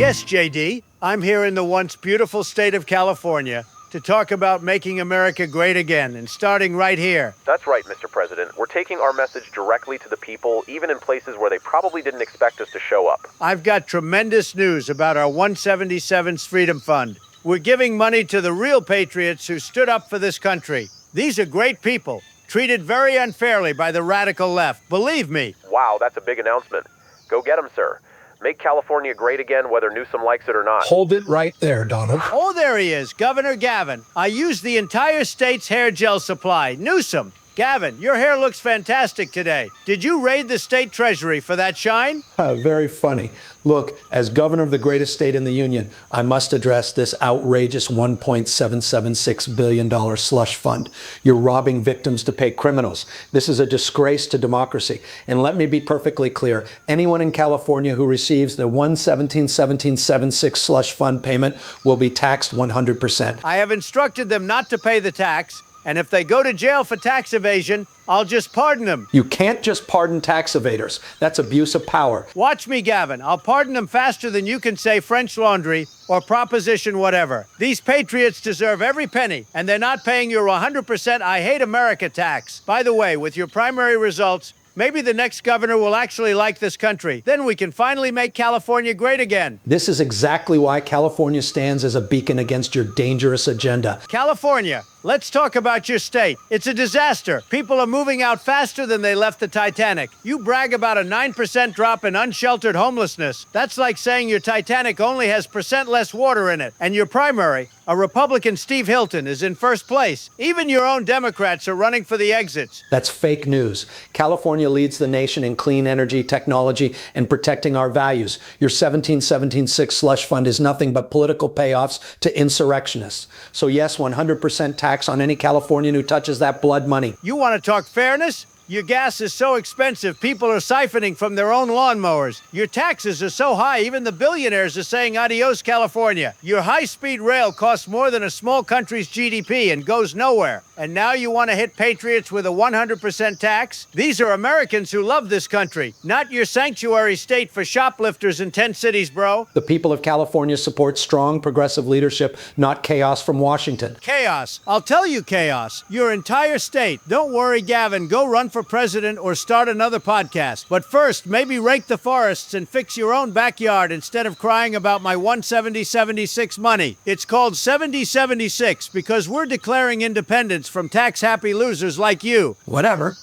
Yes, JD, I'm here in the once beautiful state of California to talk about making America great again and starting right here. That's right, Mr. President. We're taking our message directly to the people, even in places where they probably didn't expect us to show up. I've got tremendous news about our 177's Freedom Fund. We're giving money to the real patriots who stood up for this country. These are great people, treated very unfairly by the radical left. Believe me. Wow, that's a big announcement. Go get them, sir. Make California great again, whether Newsom likes it or not. Hold it right there, Donald. Oh, there he is, Governor Gavin. I used the entire state's hair gel supply. Newsom. Gavin, your hair looks fantastic today. Did you raid the state treasury for that shine? Very funny. Look, as governor of the greatest state in the union, I must address this outrageous $1.776 billion slush fund. You're robbing victims to pay criminals. This is a disgrace to democracy. And let me be perfectly clear. Anyone in California who receives the 117.1776 slush fund payment will be taxed 100%. I have instructed them not to pay the tax. And if they go to jail for tax evasion, I'll just pardon them. You can't just pardon tax evaders. That's abuse of power. Watch me, Gavin. I'll pardon them faster than you can say French Laundry or Proposition whatever. These patriots deserve every penny, and they're not paying your 100% I hate America tax. By the way, with your primary results, maybe the next governor will actually like this country. Then we can finally make California great again. This is exactly why California stands as a beacon against your dangerous agenda. California, let's talk about your state. It's a disaster. People are moving out faster than they left the Titanic. You brag about a 9% drop in unsheltered homelessness. That's like saying your Titanic only has % less water in it. And your primary, a Republican Steve Hilton, is in first place. Even your own Democrats are running for the exits. That's fake news. California leads the nation in clean energy, technology, and protecting our values. Your 1776 slush fund is nothing but political payoffs to insurrectionists. So yes, 100% tax on any Californian who touches that blood money. You want to talk fairness? Your gas is so expensive, people are siphoning from their own lawnmowers. Your taxes are so high, even the billionaires are saying adios, California. Your high-speed rail costs more than a small country's GDP and goes nowhere. And now you want to hit patriots with a 100% tax? These are Americans who love this country, not your sanctuary state for shoplifters in tent cities, bro. The people of California support strong, progressive leadership, not chaos from Washington. Chaos. I'll tell you chaos. Your entire state. Don't worry, Gavin. Go run for president or start another podcast. But first, maybe rake the forests and fix your own backyard instead of crying about my 170.76 money. It's called 70.76 because we're declaring independence from tax-happy losers like you. Whatever.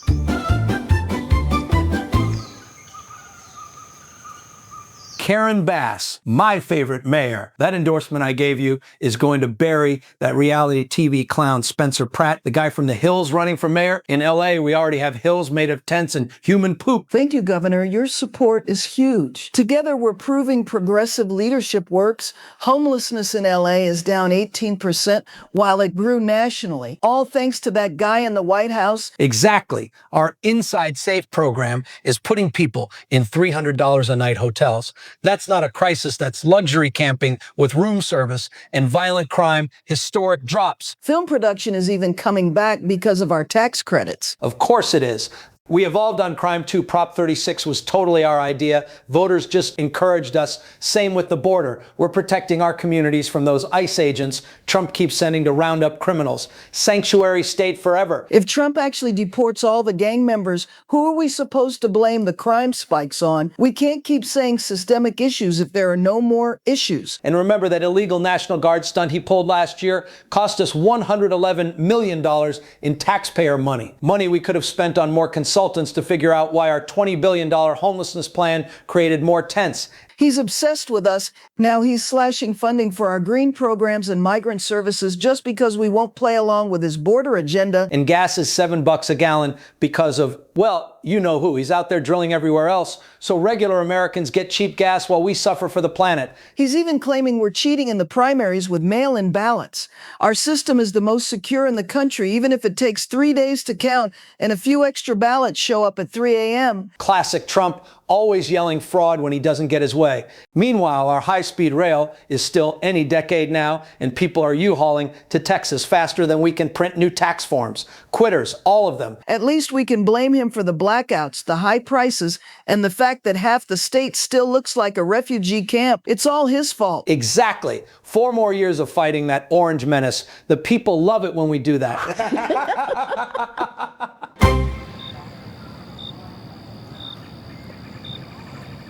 Karen Bass, my favorite mayor. That endorsement I gave you is going to bury that reality TV clown Spencer Pratt, the guy from The Hills running for mayor. In LA, we already have hills made of tents and human poop. Thank you, Governor. Your support is huge. Together, we're proving progressive leadership works. Homelessness in LA is down 18% while it grew nationally. All thanks to that guy in the White House. Exactly. Our Inside Safe program is putting people in $300 a night hotels. That's not a crisis, that's luxury camping with room service, and violent crime historic drops. Film production is even coming back because of our tax credits. Of course it is. We evolved on crime too. Prop 36 was totally our idea. Voters just encouraged us. Same with the border. We're protecting our communities from those ICE agents Trump keeps sending to round up criminals. Sanctuary state forever. If Trump actually deports all the gang members, who are we supposed to blame the crime spikes on? We can't keep saying systemic issues if there are no more issues. And remember that illegal National Guard stunt he pulled last year cost us $111 million in taxpayer money. Money we could have spent on more consultants to figure out why our $20 billion homelessness plan created more tents. He's obsessed with us. Now he's slashing funding for our green programs and migrant services just because we won't play along with his border agenda. And gas is $7 a gallon because of, well, you know who. He's out there drilling everywhere else. So regular Americans get cheap gas while we suffer for the planet. He's even claiming we're cheating in the primaries with mail-in ballots. Our system is the most secure in the country, even if it takes 3 days to count and a few extra ballots show up at 3 a.m. Classic Trump, always yelling fraud when he doesn't get his way. Meanwhile, our high-speed rail is still any decade now, and people are U-hauling to Texas faster than we can print new tax forms. Quitters, all of them. At least we can blame him for the blackouts, the high prices, and the fact that half the state still looks like a refugee camp. It's all his fault. Exactly. 4 more years of fighting that orange menace. The people love it when we do that.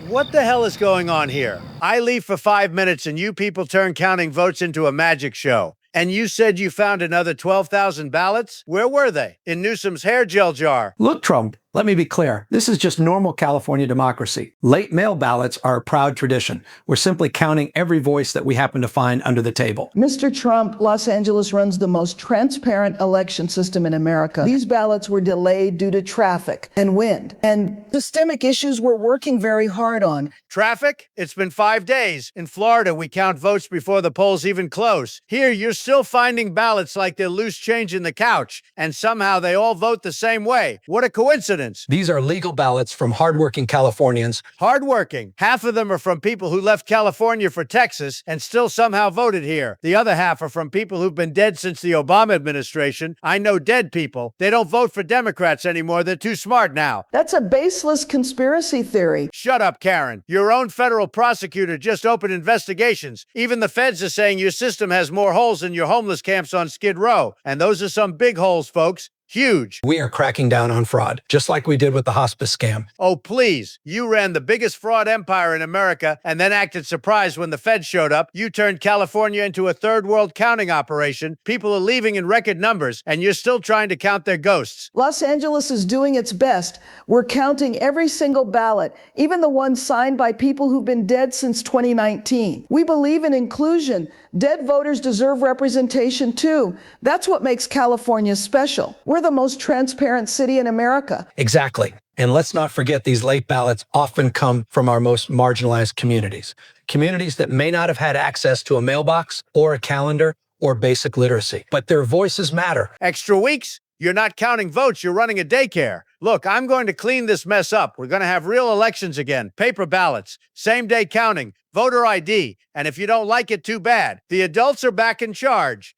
What the hell is going on here? I leave for 5 minutes and you people turn counting votes into a magic show. And you said you found another 12,000 ballots? Where were they? In Newsom's hair gel jar. Look, Trump, let me be clear. This is just normal California democracy. Late mail ballots are a proud tradition. We're simply counting every voice that we happen to find under the table. Mr. Trump, Los Angeles runs the most transparent election system in America. These ballots were delayed due to traffic and wind and systemic issues we're working very hard on. Traffic? It's been 5 days. In Florida, we count votes before the polls even close. Here, you're still finding ballots like they're loose change in the couch, and somehow they all vote the same way. What a coincidence. These are legal ballots from hardworking Californians. Hardworking. Half of them are from people who left California for Texas and still somehow voted here. The other half are from people who've been dead since the Obama administration. I know dead people. They don't vote for Democrats anymore. They're too smart now. That's a baseless conspiracy theory. Shut up, Karen. Your own federal prosecutor just opened investigations. Even the feds are saying your system has more holes than your homeless camps on Skid Row. And those are some big holes, folks. Huge. We are cracking down on fraud, just like we did with the hospice scam. Oh, please. You ran the biggest fraud empire in America and then acted surprised when the feds showed up. You turned California into a third world counting operation. People are leaving in record numbers, and you're still trying to count their ghosts. Los Angeles is doing its best. We're counting every single ballot, even the ones signed by people who've been dead since 2019. We believe in inclusion. Dead voters deserve representation too. That's what makes California special. We're the most transparent city in America. Exactly. And let's not forget these late ballots often come from our most marginalized communities. Communities that may not have had access to a mailbox or a calendar or basic literacy. But their voices matter. Extra weeks? You're not counting votes, you're running a daycare. Look, I'm going to clean this mess up. We're going to have real elections again. Paper ballots, same-day counting, voter ID. And if you don't like it, too bad. The adults are back in charge.